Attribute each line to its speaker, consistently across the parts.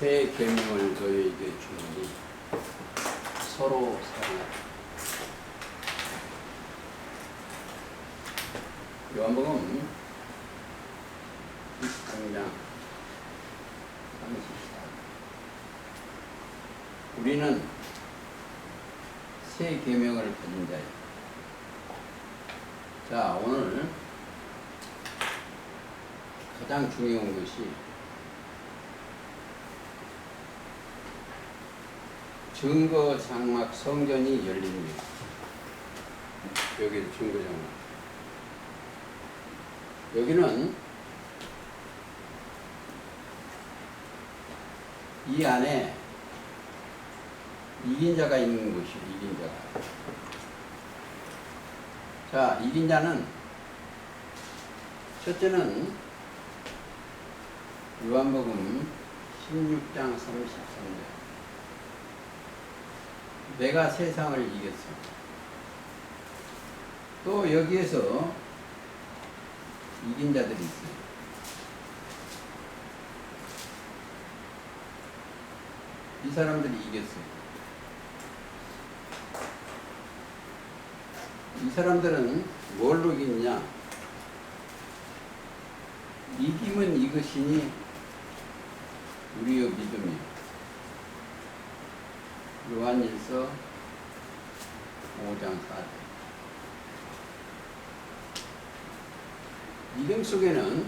Speaker 1: 새 계명을 너희에게 주노니 서로 사랑하라. 요한복음 23장 34. 우리는 새 계명을 가진 자예요. 자, 오늘 가장 중요한 것이 증거 장막 성전이 열립니다. 여기 증거 장막. 여기는 이 안에 이긴 자가 있는 곳이에요. 이긴 자가. 자, 이긴 자는 첫째는 요한복음 16장 33절. 내가 세상을 이겼어. 또 여기에서 이긴 자들이 있어요. 이 사람들이 이겼어요. 이 사람들은 뭘로 이기냐? 이김은 이것이니 우리의 믿음이요. 요한일서 5장 4절. 믿음 속에는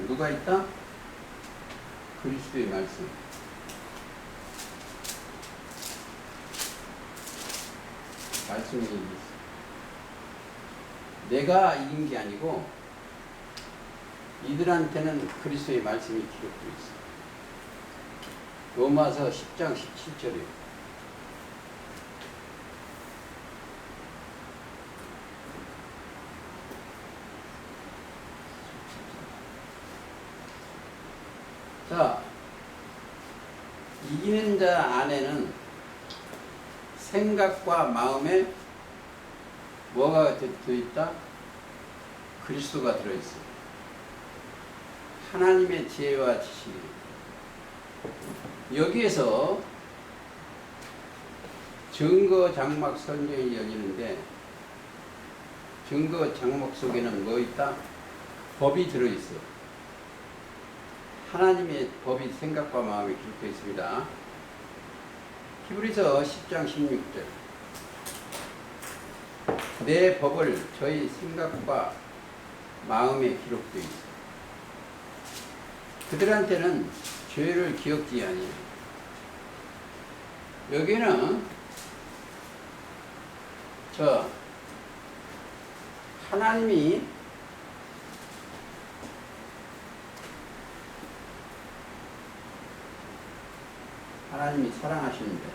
Speaker 1: 누가 있다? 그리스도의 말씀. 말씀이 있어. 내가 이긴 게 아니고 이들한테는 그리스도의 말씀이 기록되어 있어. 로마서 10장 17절이에요. 자, 이기는 자 안에는 생각과 마음에 뭐가 들어있다? 그리스도가 들어있어요. 하나님의 지혜와 지식이. 여기에서 증거 장막 선전이 열리는데 증거 장막 속에는 뭐 있다? 법이 들어있어. 하나님의 법이 생각과 마음에 기록되어 있습니다. 히브리서 10장 16절. 내 법을 저희 생각과 마음에 기록되어 있어. 그들한테는 죄를 기억지 아니에요. 여기는 하나님이 사랑하시는데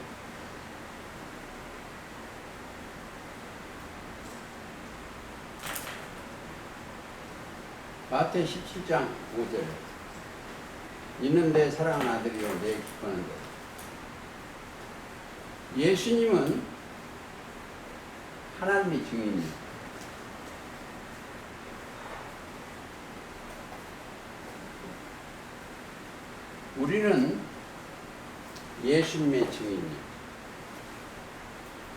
Speaker 1: 마태 17장 5절. 있는 내 사랑하는 아들이요 내 기뻐하는 것. 예수님은 하나님의 증인이에요. 우리는 예수님의 증인이에요.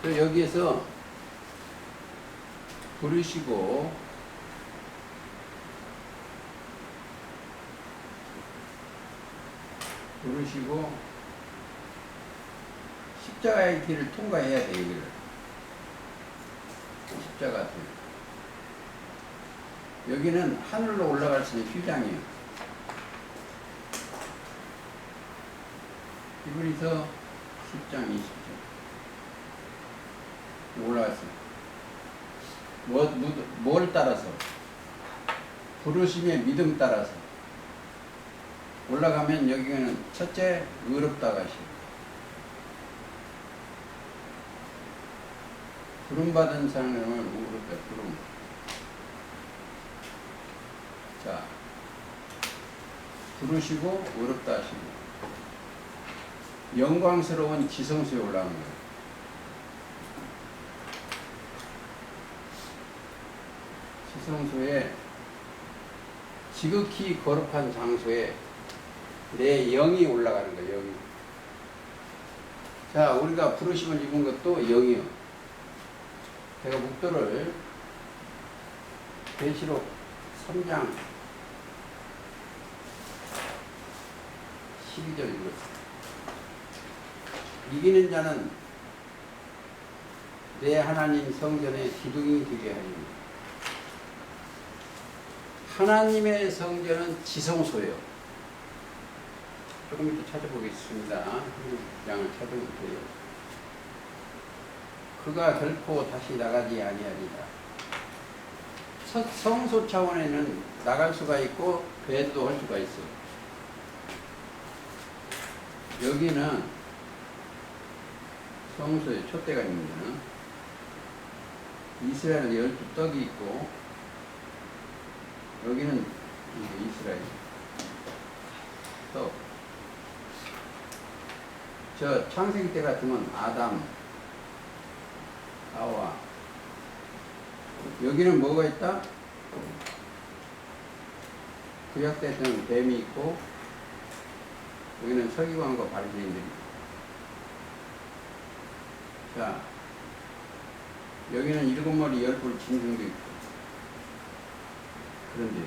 Speaker 1: 그래서 여기에서 부르시고 십자가의 길을 통과해야 돼. 여기를 십자가 길. 여기는 하늘로 올라갈 수 있는 휘장이에요. 히브리서 10장 20절. 올라갔어요. 뭘 따라서? 부르심의 믿음 따라서. 올라가면 여기는 첫째 의롭다 가시고 부름받은 사람을 의롭다 부름. 자, 부르시고 의롭다 하시고 영광스러운 지성소에 올라간 거예요. 지성소에 지극히 거룩한 장소에 내 영이 올라가는 거예요. 영이. 자, 우리가 부르심을 입은 것도 영이요. 제가 묵도를 계시록 3장 12절 읽었어요. 이기는 자는 내 하나님 성전의 기둥이 되게 하리니. 하나님의 성전은 지성소예요. 조금 이따 찾아보겠습니다. 장을 찾으면 돼요. 그가 결코 다시 나가지 아니하리라. 성소 차원에는 나갈 수가 있고 배도 할 수가 있어. 여기는 성소에 촛대가 있는 데는 이스라엘 12떡이 있고, 여기는 이게 이스라엘 떡. 저 창세기 때 같으면 아담, 하와. 여기는 뭐가 있다? 구약 때는 뱀이 있고, 여기는 서기관과 바리새인들이. 자, 여기는 일곱 머리 열불 짐승도 있고. 그런데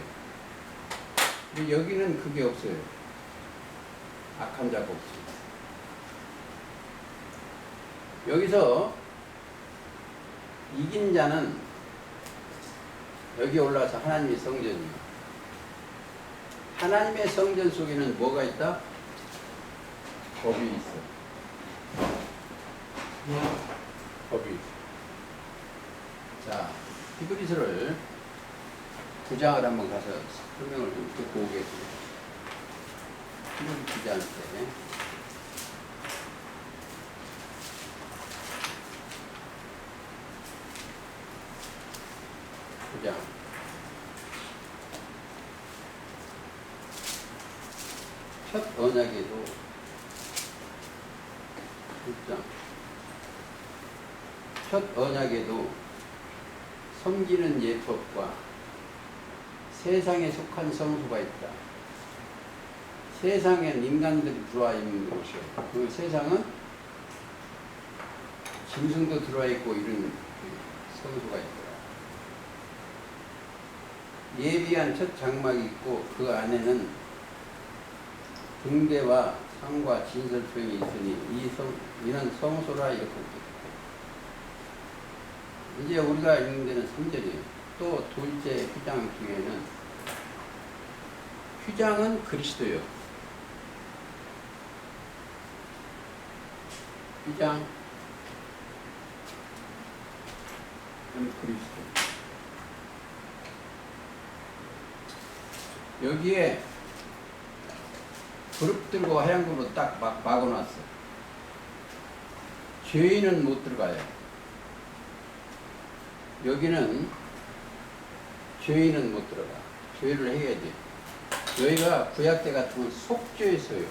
Speaker 1: 여기는 그게 없어요. 악한 자가 없어요. 여기서 이긴 자는 여기 올라와서 하나님의 성전이에요. 하나님의 성전 속에는 뭐가 있다? 법이 있어. 법이 있어. 자, 히브리서를 9장을 한번 가서 설명을 좀 듣고 오겠습니다. 히브리 기자한테. 9장. 첫 언약에도 6장. 첫 언약에도 섬기는 예법과 세상에 속한 성소가 있다. 세상엔 인간들이 들어와 있는 곳이요. 그 세상은 짐승도 들어와 있고 이런 성소가 있더라. 예비한 첫 장막이 있고 그 안에는 등대와 상과 진설병이 있으니 이는 성소라 이렇게 했다. 이제 우리가 읽는 데는 3절이에요. 또 둘째 휘장 중에는 휘장은 그리스도요. 휘장은 그리스도. 여기에 그룹 들고 하얀 그룹으로 딱 막아놨어. 죄인은 못 들어가요. 여기는 죄인은 못 들어가. 죄를 해야 돼. 여기가 구약 때 같으면 속죄소요.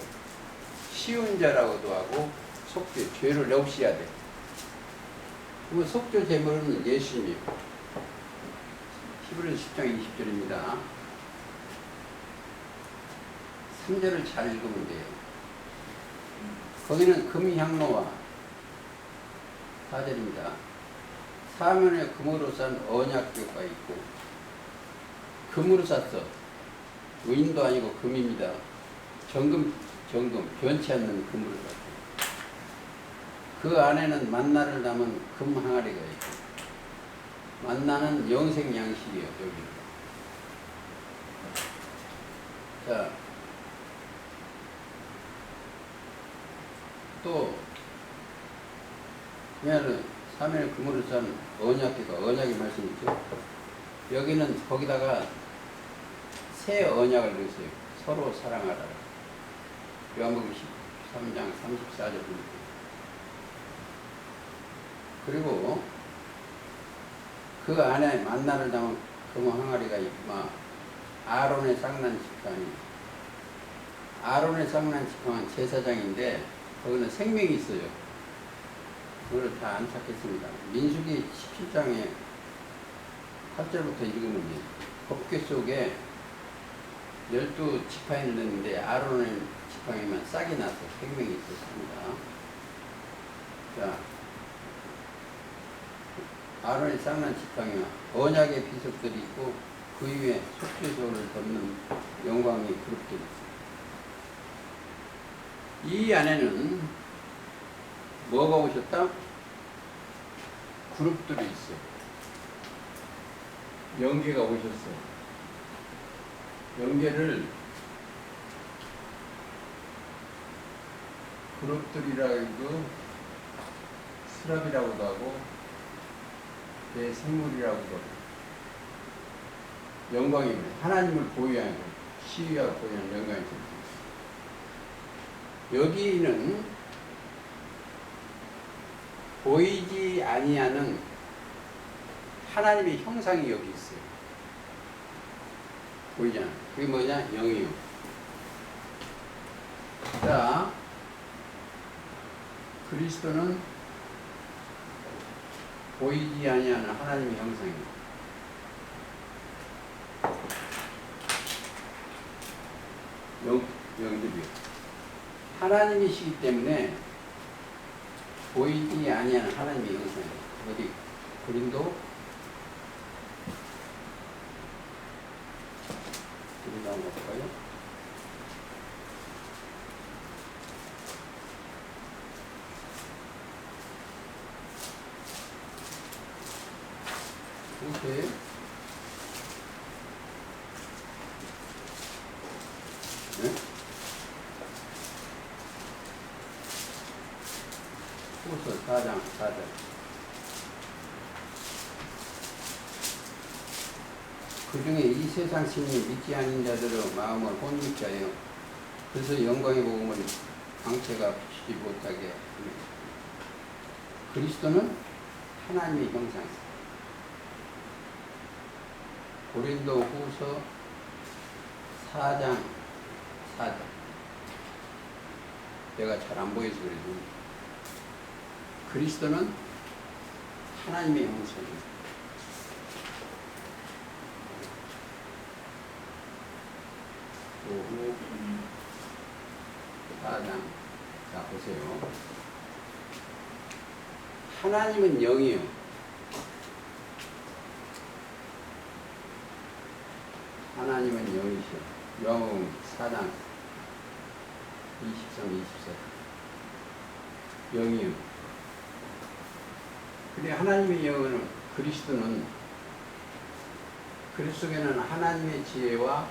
Speaker 1: 쉬운 자라고도 하고 속죄, 죄를 없애야 돼. 그 속죄 제물은 예수님이에요. 히브리서 10장 20절입니다. 3절을 잘 읽으면 돼요. 거기는 금향로와 4절입니다. 사면에 금으로 싼 언약궤가 있고, 금으로 쌌어. 의인도 아니고 금입니다. 정금, 변치 않는 금으로 쌌어. 그 안에는 만나를 담은 금 항아리가 있고, 만나는 영생 양식이에요, 여기. 자, 또, 그냥 사면에 금으로 싼 언약의 말씀이죠. 여기는 거기다가 새 언약을 넣었어요. 서로 사랑하라. 요한복음 13장 34절. 그리고 그 안에 만나를 담은 금 항아리가 있고, 아론의 쌍난 직함이. 아론의 쌍난 직함은 제사장인데 거기는 생명이 있어요. 그걸 다 안 찾겠습니다. 민수기 17장에 8절부터 읽으면 돼. 법궤 속에 12지팡이를 넣는데 아론의 지팡이만 싹이 나서 생명이 있었습니다. 자, 아론의 싹난 지팡이와 언약의 비석들이 있고 그 위에 속죄소를 덮는 영광의 그룹들이 있습니다. 이 안에는 뭐가 오셨다? 그룹들이 있어. 영계가 오셨어. 영계를 그룹들이라고 스랍이라고도 하고 대생물이라고도 하고 영광입니다. 하나님을 보유하는 시위와 보유하는 영광입니다. 여기는 보이지 아니하는 하나님의 형상이 여기 있어요. 보이잖아. 그게 뭐냐? 영이요. 자, 그리스도는 보이지 아니하는 하나님의 형상이에요. 영들이요. 하나님이시기 때문에 보이지 아니하는 하나님의 형상이에요. 어디? 고린도 한번 볼까요? 오케이. 네? 후서 4장 4절. 그 중에 이 세상 신이 믿지 않은 자들의 마음을 혼미케 하여 그래서 영광의 복음을 광채가 비추지 못하게 합니다. 그리스도는 하나님의 형상이다. 고린도 후서 4장 4절. 내가 잘 안 보여서 그래도 그리스도는 하나님의 형상이다. 후 4장. 자, 보세요. 하나님은 영이요. 하나님은 영이시오. 영 4장 23, 24. 영이요. 근데 하나님의 영은 그리스도는 그리스도 속에는 하나님의 지혜와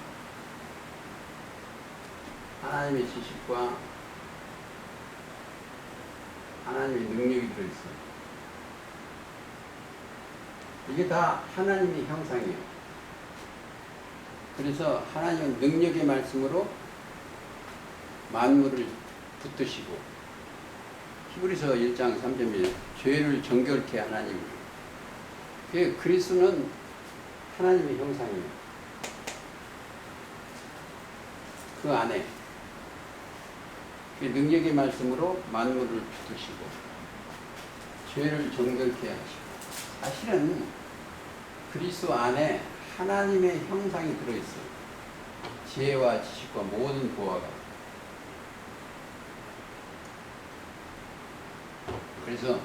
Speaker 1: 하나님의 지식과 하나님의 능력이 들어있어요. 이게 다 하나님의 형상이에요. 그래서 하나님은 능력의 말씀으로 만물을 붙드시고 히브리서 1장 3절에 죄를 정결케 하나님을. 그리스도는 하나님의 형상이에요. 그 안에 그 능력의 말씀으로 만물을 붙드시고 죄를 정결케 하시고. 사실은 그리스도 안에 하나님의 형상이 들어있어요. 지혜와 지식과 모든 보화가. 그래서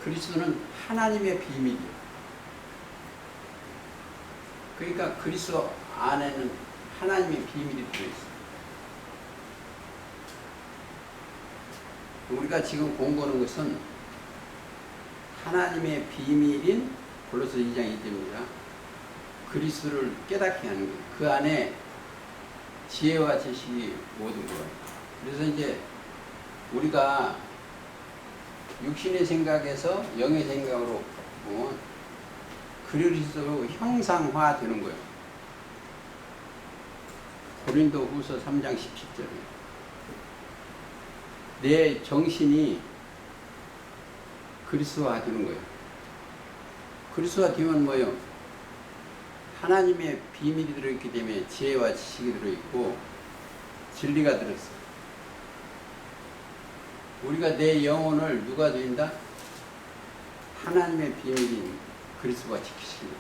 Speaker 1: 그리스도는 하나님의 비밀이에요. 그러니까 그리스도 안에는 하나님의 비밀이 들어있어요. 우리가 지금 공부하는 것은 하나님의 비밀인 골로새 2장 2절입니다. 그리스도를 깨닫게 하는 거예요. 그 안에 지혜와 지식이 모든 거예요. 그래서 이제 우리가 육신의 생각에서 영의 생각으로 보면 그리스도로 형상화 되는 거예요. 고린도 후서 3장 17절에 내 정신이 그리스도화 되는 거예요. 그리스도화 되면 뭐예요? 하나님의 비밀이 들어있기 때문에 지혜와 지식이 들어있고 진리가 들어있어요. 우리가 내 영혼을 누가 드린다? 하나님의 비밀인 그리스도가 지키시는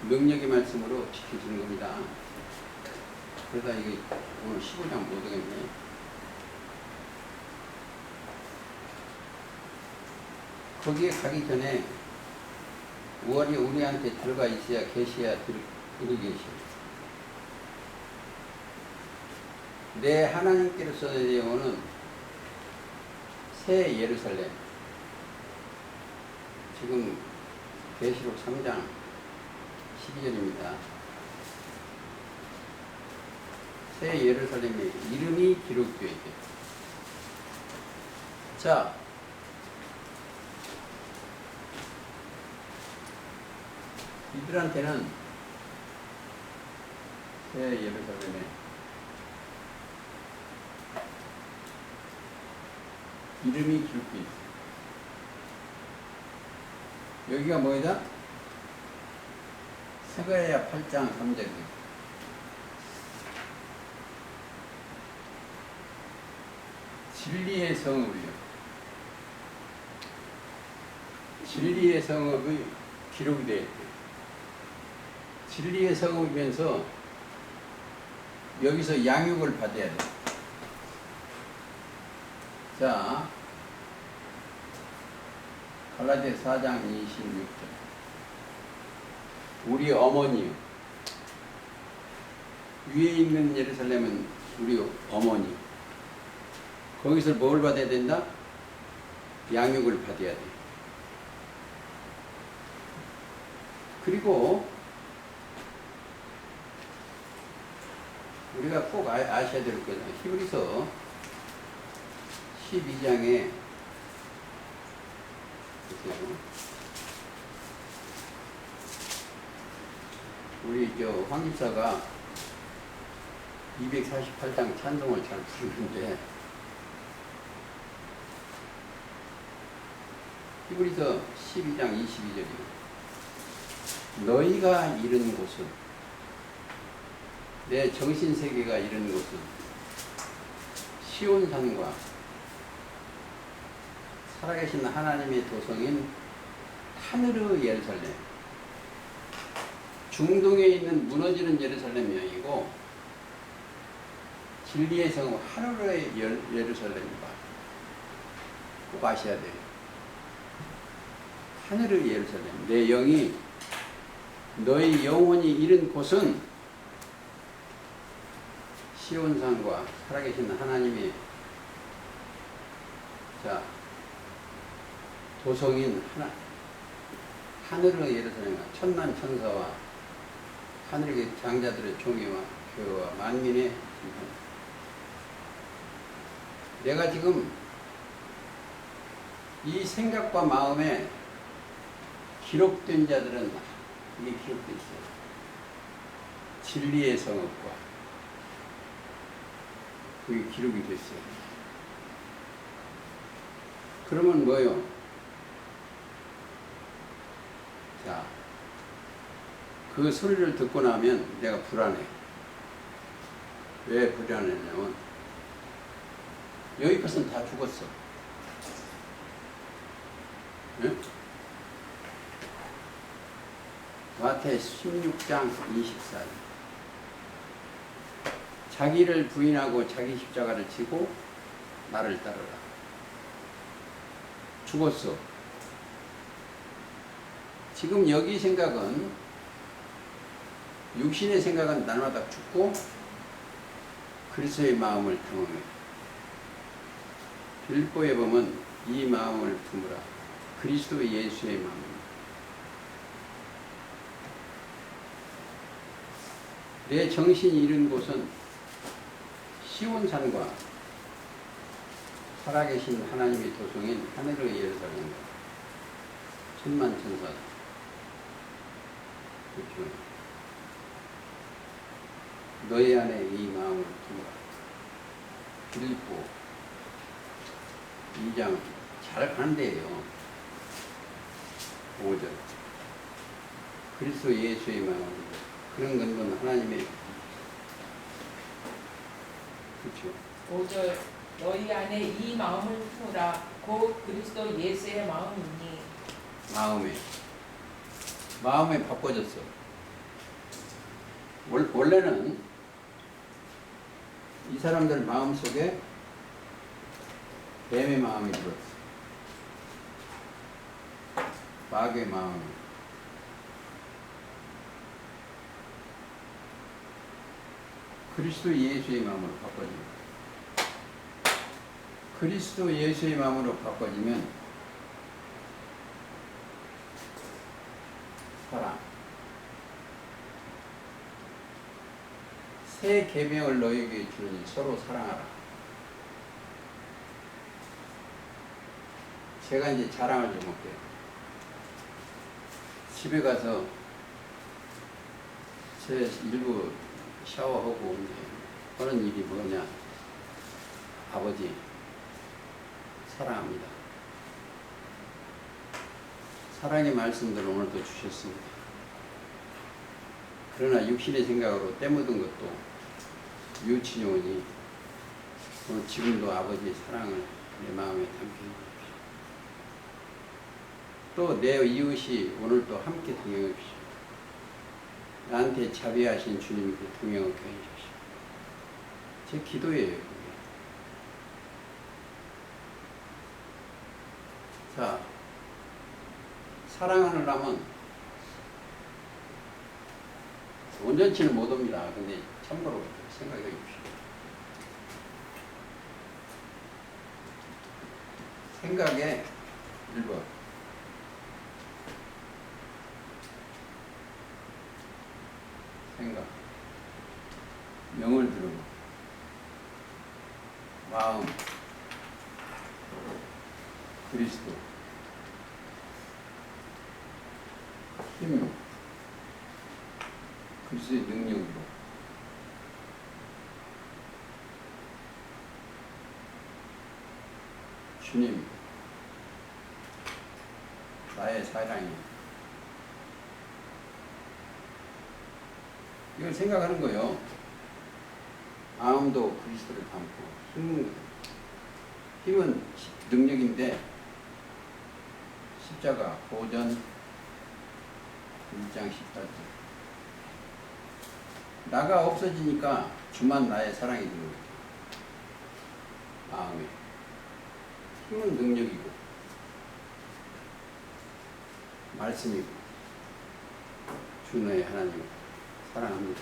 Speaker 1: 능력의 말씀으로 지켜주는 겁니다. 그러다 이게 오늘 15장 못 오겠네. 거기에 가기 전에 5월이 우리한테 들어가 있어야 계셔야 들이 계셔. 내 하나님께로서 오는 새 예루살렘. 지금 계시록 3장 12절입니다. 새 예루살렘의 이름이 기록되어 있대. 자, 이들한테는 새 예루살렘에 이름이 기록되어 있어. 여기가 뭐이다? 스가랴 8장 3절입니다. 진리의 성읍이요. 진리의 성읍이 기록이 되어 있대요. 진리의 성읍이면서 여기서 양육을 받아야 돼. 자, 갈라디아 4장 26절. 우리 어머니요. 위에 있는 예루살렘은 우리 어머니. 거기서 뭘 받아야 된다? 양육을 받아야 돼. 그리고 우리가 꼭 아셔야 될 거다. 히브리서 12장에 우리 황 집사가 248장 찬송을 잘 부르는데 히브리서 12장 22절이요. 너희가 이른 곳은 내 정신세계가 이른 곳은 시온산과 살아계신 하나님의 도성인 하늘의 예루살렘, 중동에 있는 무너지는 예루살렘이 아니고 진리의 성 하늘의 예루살렘이다. 꼭 아셔야 돼요. 하늘의 예루살렘, 내 영이 너희 영혼이 이른 곳은 시온산과 살아계신 하나님의 도성인 하늘의 예루살렘과 천만 천사와 하늘의 장자들의 종이와 교회와 만민의 심판. 내가 지금 이 생각과 마음에 기록된 자들은 이게 기록되어 있어요. 진리의 성읍과 그게 기록이 됐어요. 그러면 뭐요? 자, 그 소리를 듣고 나면 내가 불안해. 왜 불안했냐면 여기 것은 다 죽었어. 네? 마태 16장 24절. 자기를 부인하고 자기 십자가를 지고 나를 따르라. 죽었어. 지금 여기 생각은 육신의 생각은 날마다 죽고 그리스도의 마음을 탐험해. 빌보에 보면 이 마음을 품으라. 그리스도 예수의 마음입니다. 내 정신이 이른 곳은 시온산과 살아계신 하나님의 도성인 하늘의 예루살렘과 천만 천사. 그렇죠. 너희 안에 이 마음을 품어라. 빌보 2장 잘 간대요. 5절. 그리스도 예수의 마음입니다. 그런 건 하나님의 그렇죠.
Speaker 2: 5절 너희 안에 이 마음을 품으라 곧 그리스도 예수의 마음이니
Speaker 1: 마음에 바꿔졌어. 원래는 이 사람들 마음 속에 뱀의 마음이 들었어. 마귀의 마음. 그리스도 예수의 마음으로 바꿔집니다. 그리스도 예수의 마음으로 바꿔지면 사랑. 새 계명을 너희에게 주니 서로 사랑하라. 제가 이제 자랑을 좀 할게요. 집에 가서 제 일부 샤워하고 이제 하는 일이 뭐냐. 아버지 사랑합니다. 사랑의 말씀들을 오늘도 주셨습니다. 그러나 육신의 생각으로 때묻은 것도 유치녀니 오늘 지금도 아버지의 사랑을 내 마음에 담게 해주십시오. 또 내 이웃이 오늘도 함께 동행해 주십시오. 나한테 자비하신 주님께 동행하게 해주십시오. 제 기도예요. 그게. 자, 사랑하려면 온전치는 못 옵니다. 근데 참고로 생각해 주십시오. 생각에 1번 생각 명을 들고 마음 그리스도 힘 그리스도의 능력으로 주님 나의 사랑이 이걸 생각하는 거예요. 마음도 그리스도를 담고 힘은 능력인데 십자가 고전 1장 18절 나가 없어지니까 주만 나의 사랑이 되는 거죠. 마음에 힘은 능력이고 말씀이고 주 너의 하나님을 사랑합니다.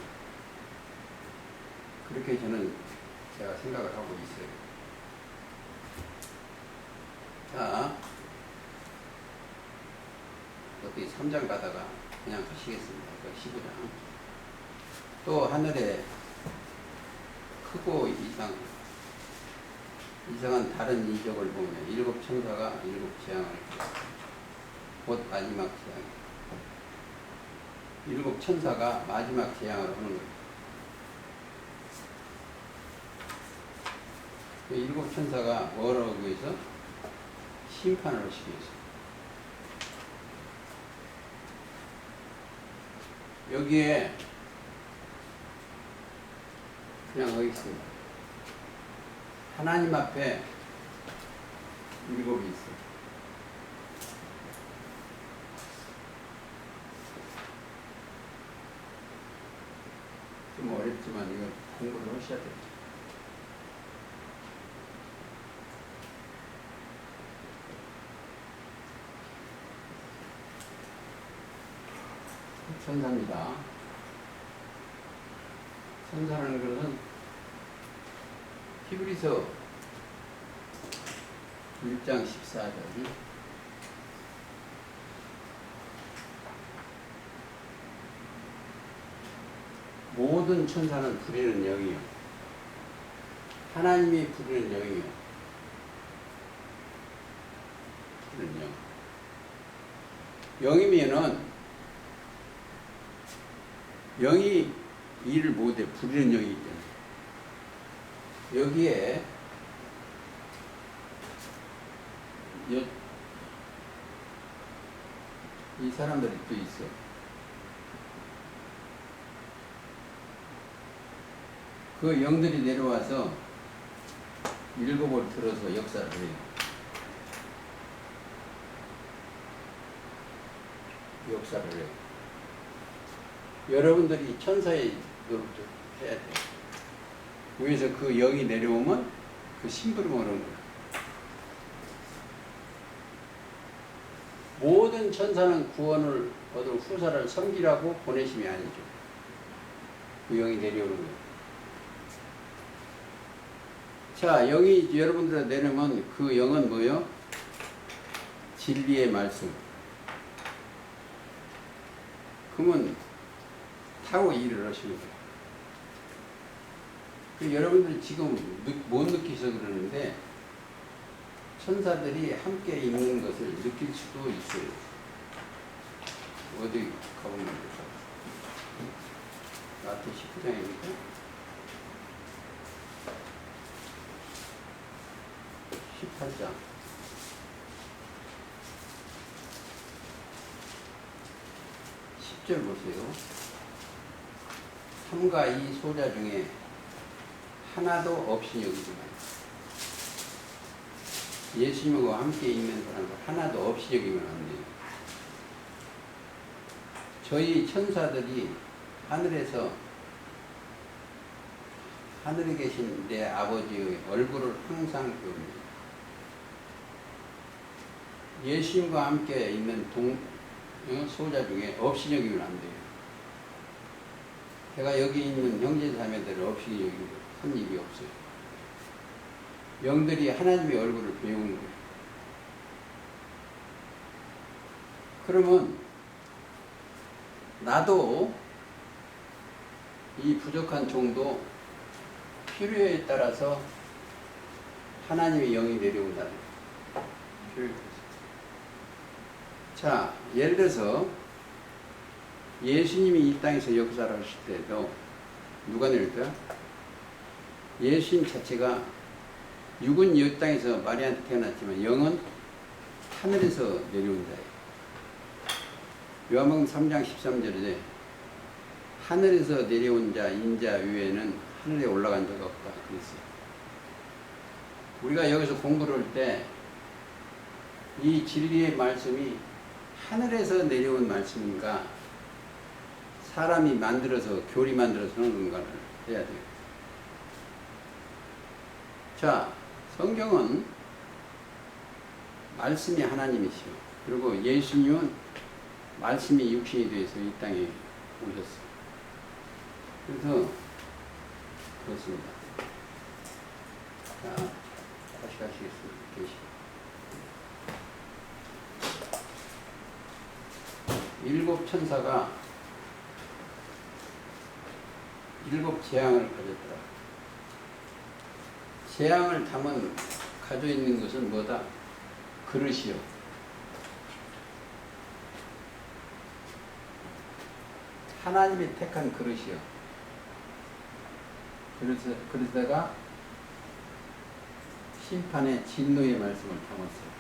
Speaker 1: 그렇게 저는 제가 생각을 하고 있어요. 자, 어떻게 3장 가다가 그냥 가시겠습니다. 15장. 또 하늘에 크고 이상한 다른 이적을 보며 7 천사가 7 재앙을 곧 마지막 재앙. 7 천사가 마지막 재앙을 하는 거예요. 7 천사가 뭐라고 해서 심판을 하시기 위해서. 여기에 그냥 하겠습니다. 하나님 앞에 7이 있어요. 좀 어렵지만 이거 공부를 하셔야 돼요. 천사입니다. 천사라는 것은 히브리서 1장 14절 모든 천사는 부리는 영이요 하나님이 부리는 영이요 부리는 영 영이면은 영이 일을 못해 부리는 영이기 때문에 여기에 이 사람들이 또 있어. 그 영들이 내려와서 7을 들어서 역사를 해요. 역사를 해요. 여러분들이 천사의 노릇을 해야 돼요. 위에서 그 영이 내려오면 그 심부름을 하는 거예요. 모든 천사는 구원을 얻을 후사를 섬기라고 보내심이 아니죠. 그 영이 내려오는 거예요. 자, 영이 여러분들에 내려오면 그 영은 뭐예요? 진리의 말씀. 그러면 타고 일을 하시는 거예요. 여러분들이 지금 못 느끼셔서 그러는데 천사들이 함께 있는 것을 느낄 수도 있어요. 어디 가보면 될까요? 마태 19장입니까? 18장 10절 보세요. 3과 2 소자 중에 하나도 없이 여기지만 예수님과 함께 있는 사람을 하나도 없이 여기면 안 돼요. 저희 천사들이 하늘에 계신 내 아버지의 얼굴을 항상 봅니다. 예수님과 함께 있는 소자 중에 없이 여기면 안 돼요. 제가 여기 있는 형제자매들을 없이 여기고 한 일이 없어요. 영들이 하나님의 얼굴을 배우는 거예요. 그러면 나도 이 부족한 종도 필요에 따라서 하나님의 영이 내려온다는 거예요. 자, 예를 들어서 예수님이 이 땅에서 역사를 하실 때도 누가 내릴까요? 예수님 자체가 육은 이 땅에서 마리아한테 태어났지만 영은 하늘에서 내려온 자예요. 요한복음 3장 13절에 하늘에서 내려온 자 인자 외에는 하늘에 올라간 자가 없다 그랬어요. 우리가 여기서 공부를 할 때 이 진리의 말씀이 하늘에서 내려온 말씀인가 사람이 만들어서 교리 만들어서 하는 건가를 해야 돼요. 자, 성경은 말씀이 하나님이시오. 그리고 예수님은 말씀이 육신이 되어서 이 땅에 오셨어요. 그래서 그렇습니다. 자, 다시 가시겠습니다. 계시. 7 천사가 7 재앙을 가졌더라. 재앙을 가져 있는 것은 뭐다? 그릇이요. 하나님이 택한 그릇이요. 그릇에다가 심판의 진노의 말씀을 담았어요.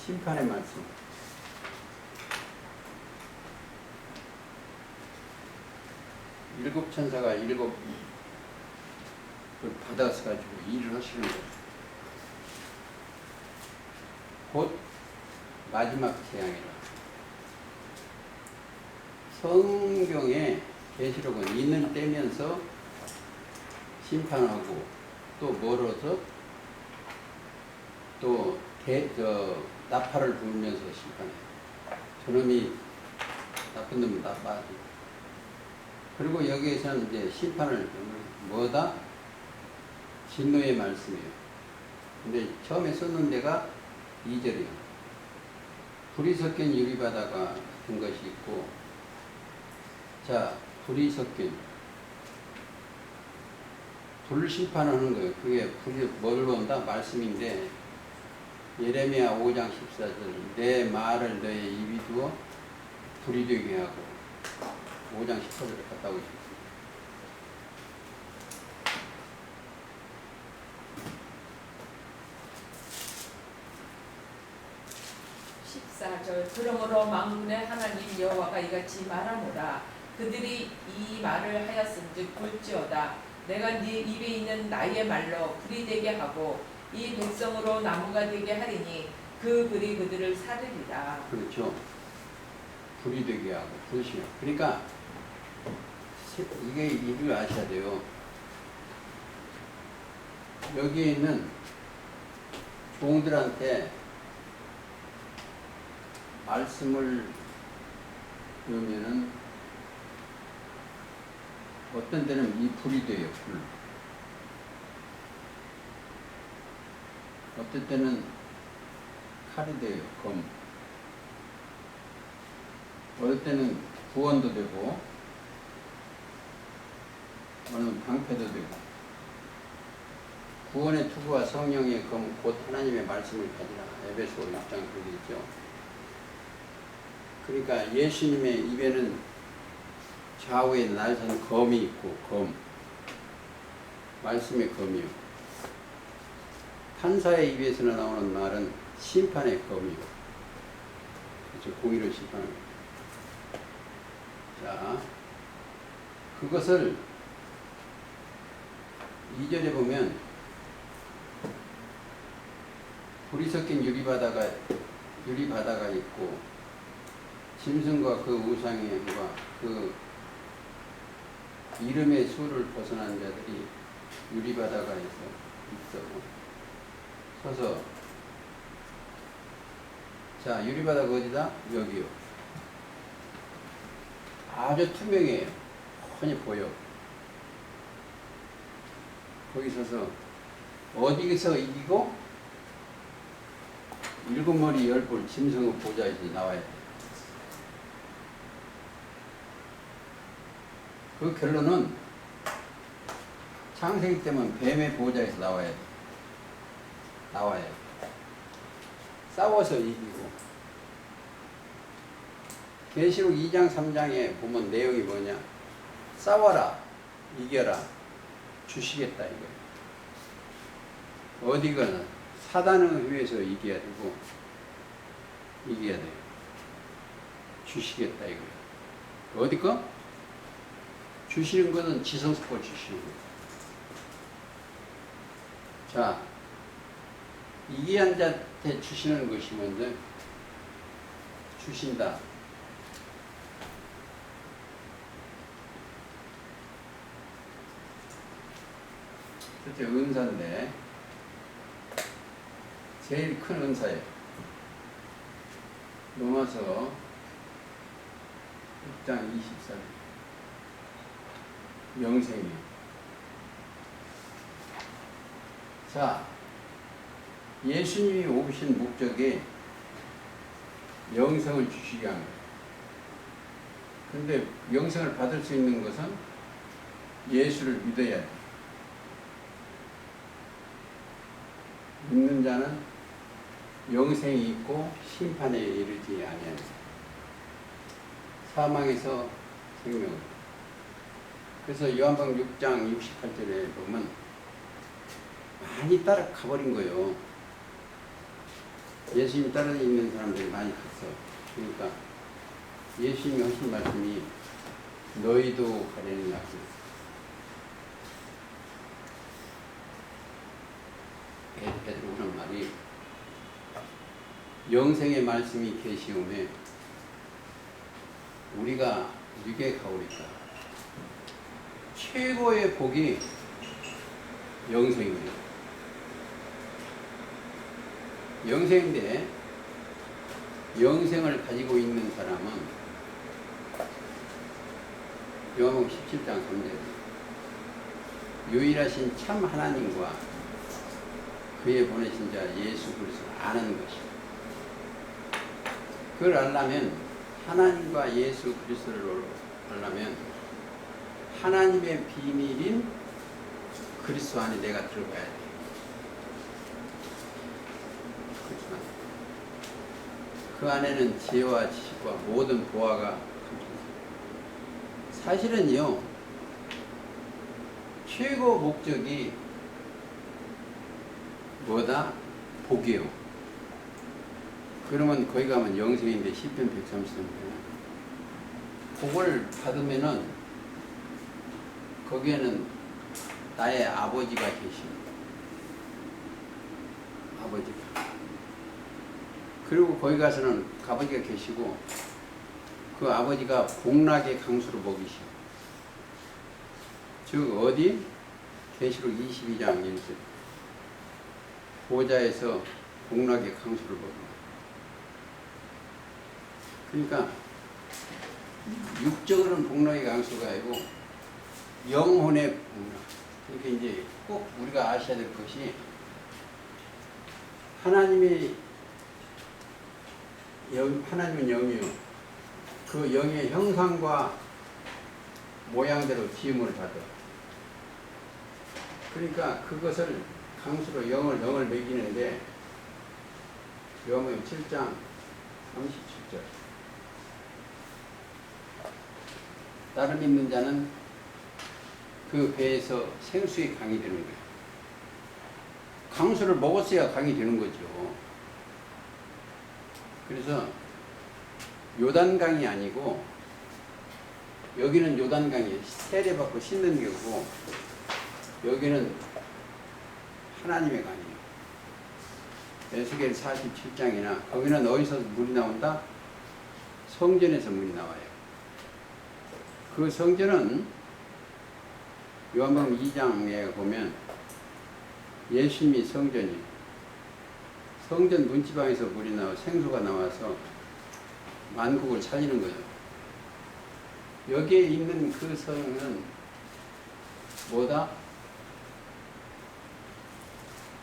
Speaker 1: 심판의 말씀. 일곱 천사가 7을 받아서가지고 일을 하시는 거예요. 곧 마지막 재앙이라. 성경에 계시록은 인을 떼면서 심판하고 또 멀어서 또 나팔을 불면서 심판해요. 저놈이 나쁜 놈이 나빠. 그리고 여기에서는 이제 심판을 뭐다? 진노의 말씀이에요. 근데 처음에 썼는 데가 2절이에요. 불이 섞인 유리바다가 같은 것이 있고, 자, 불이 섞인 불 심판하는 거예요. 그게 불이 뭘 본다? 말씀인데 예레미야 5장 14절 내 말을 너의 입이 두어 불이 되게 하고 5장 14절에 갔다 오고 싶습니다.
Speaker 2: 14절 그러므로 만군의 하나님 여호와가 이같이 말하노라. 그들이 이 말을 하였은즉 볼지어다. 내가 네 입에 있는 나의 말로 불이 되게 하고 이 백성으로 나무가 되게 하리니 그 불이 그들을 사르리라.
Speaker 1: 그렇죠. 불이 되게 하고 불이요. 그러니까 이게 이걸 아셔야 돼요. 여기에 있는 종들한테 말씀을 배우면은 어떤 때는 이 불이 돼요. 불. 어떤 때는 칼이 돼요. 검. 어떨 때는 구원도 되고 어느 방패도 되고 구원의 투구와 성령의 검 곧 하나님의 말씀을 가지라. 에베소 6장 그렇게 있죠. 그러니까 예수님의 입에는 좌우에 날선 검이 있고 검 말씀의 검이요. 판사의 입에서 나오는 말은 심판의 검이요. 그렇죠. 공의로 심판하는 거예요. 자, 그것을 2절에 보면 불이 섞인 유리바다가 있고 짐승과 그 우상과 그 이름의 수를 벗어난 자들이 유리바다가에서 있어 서서 자 유리바다가 어디다? 여기요. 아주 투명해요. 훤히 보여. 거기 서서 어디서 이기고 일곱 머리 열 뿔 짐승의 보좌에서 나와야 돼. 그 결론은 창세기 때문에 뱀의 보좌에서 나와야 돼. 나와야 돼. 싸워서 이기고. 계시록 2장 3장에 보면 내용이 뭐냐? 싸워라, 이겨라, 주시겠다 이거예요. 어디거나 사단을 위해서 이겨야 되고 이겨야 돼요. 주시겠다 이거예요. 어디 거? 주시는 것은 지성스포 주시는 거예요. 자, 이기한 자한테 주시는 것이 먼저 주신다. 실제 은사인데 제일 큰 은사예요. 로마서 6장 24절 영생이에요. 자, 예수님이 오신 목적이 영생을 주시게 하는 거예요. 근데 영생을 받을 수 있는 것은 예수를 믿어야 돼요. 믿는 자는 영생이 있고 심판에 이르지 아니하니 사망에서 생명을. 그래서 요한복음 6장 68절에 보면 많이 따라가 버린 거예요. 예수님 따라다니는 사람들이 많이 갔어. 그러니까 예수님이 하신 말씀이 너희도 가려느냐. 베드로 하는 말이 영생의 말씀이 계시오매 우리가 누게 가오리까. 최고의 복이 영생이에요. 영생인데 영생을 가지고 있는 사람은 요한복음 17장 3절 유일하신 참 하나님과 그의 보내신 자 예수 그리스도를 아는 것이다. 그걸 알려면 하나님과 예수 그리스도를 알려면 하나님의 비밀인 그리스도 안에 내가 들어가야 돼. 그렇지만 그 안에는 지혜와 지식과 모든 보화가 사실은요 최고 목적이 뭐다? 복이요. 그러면 거기 가면 영생인데 10편 133편 복을 받으면은 거기에는 나의 아버지가 계십니다. 아버지가. 그리고 거기 가서는 아버지가 계시고 그 아버지가 복락의 강수로 먹이시오. 즉 어디? 계시록 22장 1절 보좌에서 복락의 강수를 먹입니다. 그러니까 육적으로는 복락의 강수가 아니고 영혼의 복락. 그러니까 이제 꼭 우리가 아셔야 될 것이 하나님은 영이요. 그 영의 형상과 모양대로 지음을 받아. 그러니까 그것을 강수로 영을 먹이는데 요한복음 7장 37절 나를 믿는 자는 그 배에서 생수의 강이 되는 거예요. 강수를 먹었어야 강이 되는 거죠. 그래서 요단강이 아니고 여기는 요단강이 세례받고 씻는 게고 여기는 하나님의 강이에요. 에스겔 47장이나 거기는 어디서 물이 나온다? 성전에서 물이 나와요. 그 성전은 요한복음 2장에 보면 예수님이 성전이에요. 성전 문지방에서 물이 나와 생수가 나와서 만국을 살리는 거예요. 여기에 있는 그 성은 뭐다?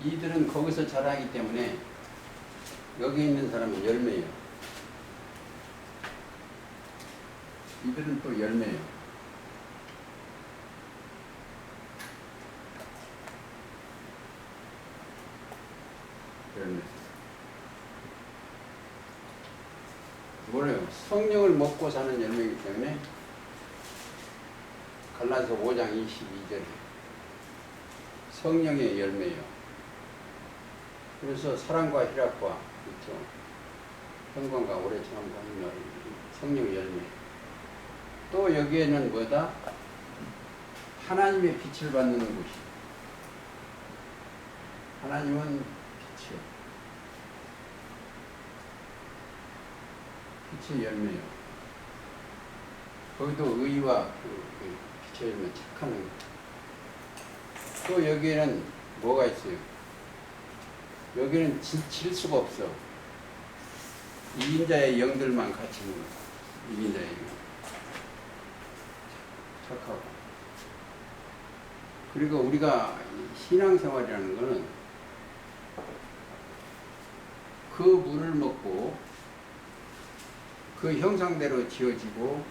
Speaker 1: 이들은 거기서 자라기 때문에 여기 있는 사람은 열매예요. 이들은 또 열매예요. 열매. 뭐래요? 성령을 먹고 사는 열매이기 때문에 갈라디아서 5장 22절에 성령의 열매예요. 그래서 사랑과 희락과 그렇죠. 평강과 오래 참음과 희노 성령의 열매. 또 여기에는 뭐다? 하나님의 빛을 받는 곳이. 하나님은 빛이요. 빛의 열매요. 거기도 의와 그 빛의 열매 착한 의. 또 여기에는 뭐가 있어요? 여기는 질 수가 없어. 이긴자의 영들만 같이 있는 거야. 이긴자의 영. 착하고. 그리고 우리가 신앙생활이라는 거는 그 물을 먹고 그 형상대로 지어지고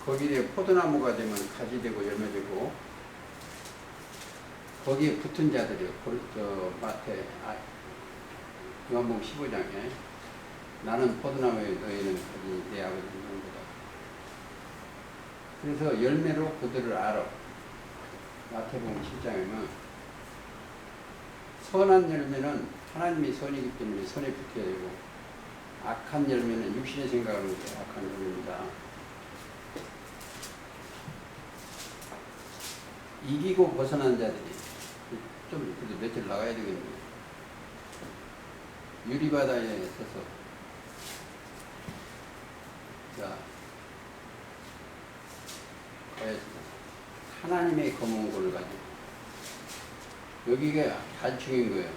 Speaker 1: 거기에 포도나무가 되면 가지 되고 열매 되고 거기에 붙은 자들이요. 요한복음 15장에 나는 포도나무에 너희는 가지 내 아버지 있는도다. 그래서 열매로 그들을 알아. 마태복음 7장에는 선한 열매는 하나님이 선이기 때문에 선에 붙어야 되고 악한 열매는 육신의 생각을 하는 게 악한 열매입니다. 이기고 벗어난 자들이 좀 그래도 며칠 나가야 되겠네요. 유리바다에 서서 자 하나님의 검은고를 가지고 여기가 단충인 거예요.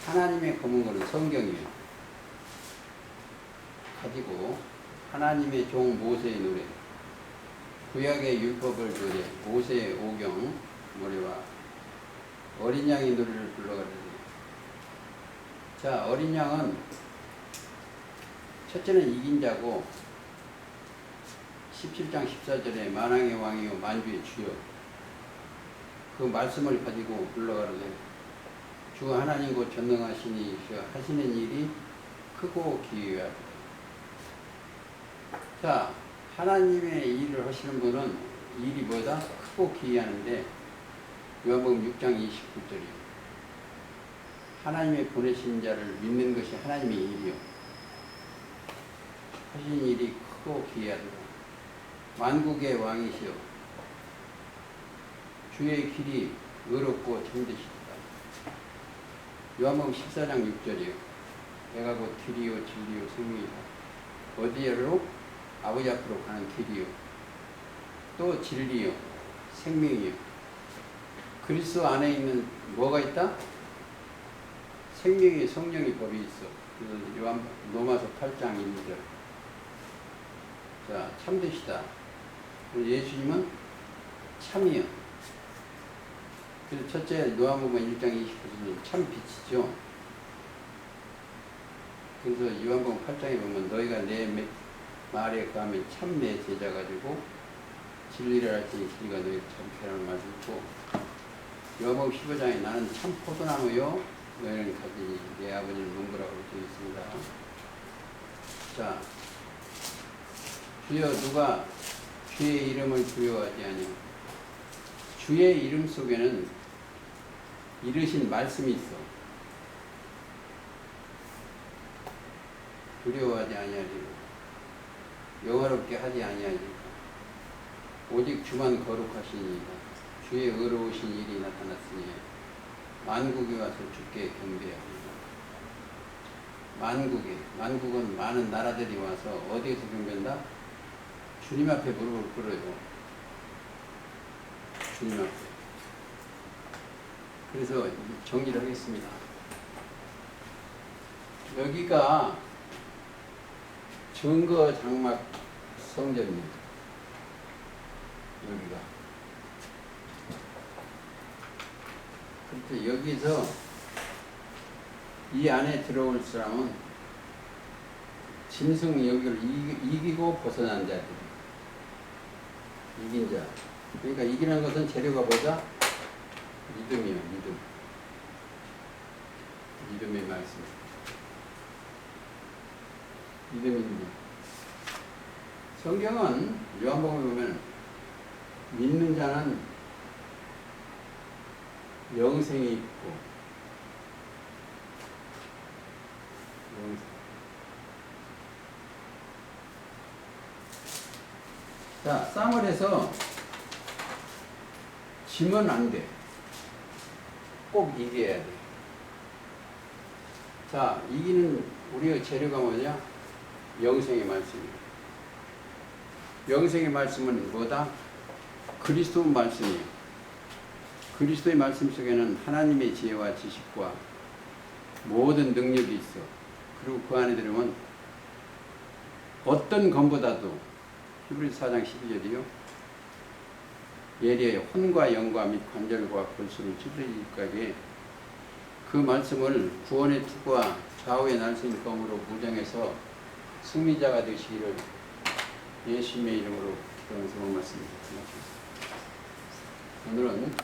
Speaker 1: 하나님의 검은고는 성경이에요. 가지고 하나님의 종 모세의 노래 구약의 율법을 노래 모세의 오경 노래와 어린 양의 노래를 불러가지고 자 어린 양은 첫째는 이긴 자고 17장 14절에 만왕의 왕이요 만주의 주여 그 말씀을 가지고 불러가는데 주 하나님 곧 전능하시니 하시는 일이 크고 기이하다. 자 하나님의 일을 하시는 분은 일이 뭐다? 크고 기이하는데 요한복음 6장 29절이요. 하나님의 보내신 자를 믿는 것이 하나님의 일이요. 하신 일이 크고 기이하더라. 만국의 왕이시여 주의 길이 의롭고 참되시다. 요한복음 14장 6절이요. 내가 곧 길이요 진리요 생명이다. 어디로? 아버지 앞으로 가는 길이요. 또 진리요 생명이요. 그리스도 안에 있는 뭐가 있다? 생명의 성령의 법이 있어. 그래서 요한 로마서 8장 1절. 자, 참되시다. 예수님은 참이요. 그래서 첫째 요한복음 1장 29절은 참 빛이죠. 그래서 요한복음 8장에 보면 너희가 내 말에 거하면 참 내 제자 가지고 진리를 알지니 진리가 너희 참케라는 말이 있고, 요한복음 15장에 나는 참 포도나무요 너희는 가지니 내 아버지는 농부라고 되어 있습니다. 자, 주여 누가 주의 이름을 두려워하지 아니요. 주의 이름 속에는 이르신 말씀이 있어. 두려워하지 아니하리고 영화롭게 하지 아니하리까. 오직 주만 거룩하시니이다. 주의 의로우신 일이 나타났으니 만국에 와서 주께 경배하리라. 만국은 많은 나라들이 와서 어디에서 경배한다? 주님 앞에 무릎을 꿇어요. 주님 앞에. 그래서 정리를 하겠습니다. 여기가 증거 장막 성전입니다. 여기가. 그래서 여기서 이 안에 들어올 사람은 짐승 여기를 이기고 벗어난 자들. 이긴 자. 그러니까 이기는 것은 재료가 뭐다? 믿음이요, 믿음. 믿음의 말씀. 믿음입니다. 성경은 요한복음에 보면 믿는 자는 영생이 있고, 영생. 자, 싸움을해서 지면 안 돼. 꼭 이겨야 돼. 자, 이기는 우리의 재료가 뭐냐? 영생의 말씀이에요. 영생의 말씀은 뭐다? 그리스도 말씀이에요. 그리스도의 말씀 속에는 하나님의 지혜와 지식과 모든 능력이 있어. 그리고 그 안에 들으면 어떤 검보다도 히브리서 4장 12절이요. 예리하여 혼과 영과 및 관절과 골수를 찢어지기까지 그 말씀을 구원의 투구와 좌우의 날쌘 검으로 무장해서 승리자가 되시기를 예수님의 이름으로 그런 소망 말씀을 드리겠습니다. 오늘은